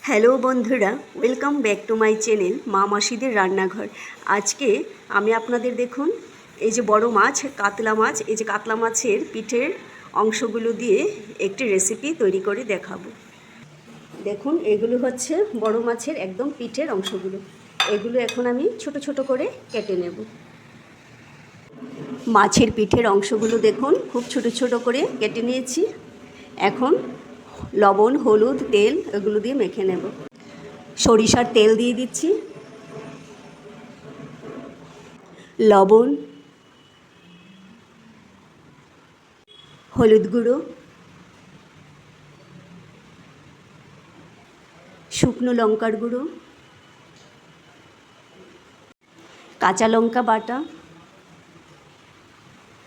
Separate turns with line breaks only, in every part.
Hello বন্ধুরা, welcome back to my channel মা মাসিদের রান্নাঘর। আজকে আমি আপনাদের দেখুন এই যে বড় মাছ, কাতলা মাছ, এই যে কাতলা মাছের পিঠের অংশগুলো দিয়ে একটি রেসিপি তৈরি করে দেখাবো। দেখুন, এগুলো হচ্ছে বড় মাছের একদম পিঠের অংশগুলো। এগুলো এখন আমি ছোট ছোট করে কেটে নেব। মাছের পিঠের অংশগুলো দেখুন খুব ছোট ছোট করে কেটে নিয়েছি। এখন লবণ, হলুদ, তেল এগুলো দিয়ে মেখে নেব। সরিষার তেল দিয়ে দিচ্ছি, লবণ, হলুদ গুঁড়ো, শুকনো লঙ্কার গুঁড়ো, কাঁচা লঙ্কা বাটা,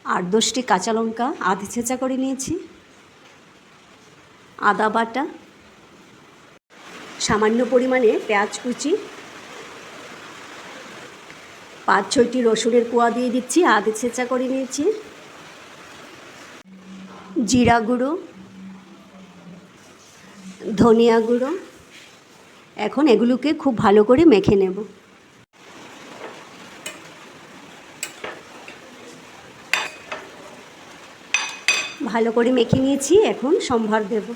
8-10টি কাঁচা লঙ্কা আধ ছেঁচা করে নিয়েছি, আদা বাটা, সামান্য পরিমাণে পেঁয়াজ কুচি, 5-6টি রসুনের কোয়া দিয়ে দিচ্ছি, আধ ছেঁচা করে নিয়েছি, জিরা গুঁড়ো, ধনিয়া গুঁড়ো। এখন এগুলোকে খুব ভালো করে মেখে নেব। ভালো করে মেখে নিয়েছি, এখন সম্ভার দেব।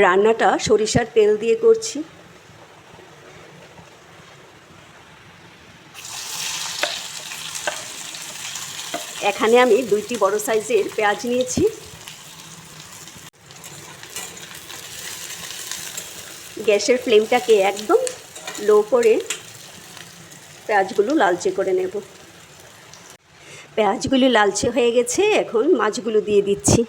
রান্নাটা সরিষার তেল দিয়ে করছি। এখানে আমি 2টি বড় সাইজের পেঁয়াজ নিয়েছি। গ্যাসের ফ্লেমটাকে একদম লো করে পেঁয়াজগুলো লালচে করে নেব। পেঁয়াজগুলো লালচে হয়ে গেছে, এখন মাছগুলো দিয়ে দিচ্ছি।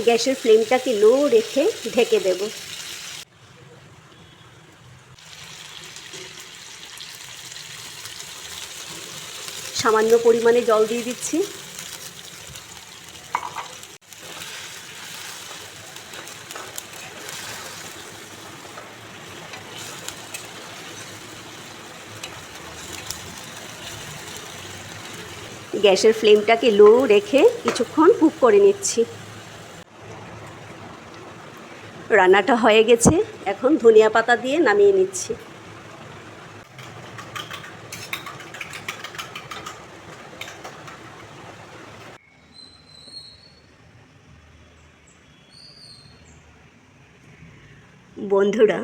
গ্যাসের ফ্লেমটাকে লো রেখে ঢেকে দেব। সামান্য পরিমাণে জল দিয়ে দিচ্ছি। গ্যাসের ফ্লেমটাকে লো রেখে কিছুক্ষণ কুক করে নিচ্ছি। রান্নাটা হয়ে গেছে, এখন ধনিয়া পাতা দিয়ে নামিয়ে নিচ্ছি। বন্ধুরা,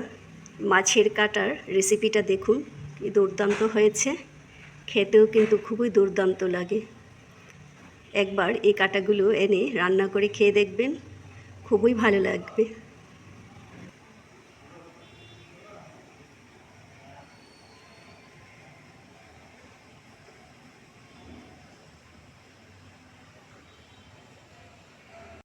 মাছের কাটার রেসিপিটা দেখুন, কি দুর্দান্ত হয়েছে। খেতেও কিন্তু খুবই দুর্দান্ত লাগে। একবার এই কাটাগুলো এনে রান্না করে খেয়ে দেখবেন, খুবই ভালো লাগবে।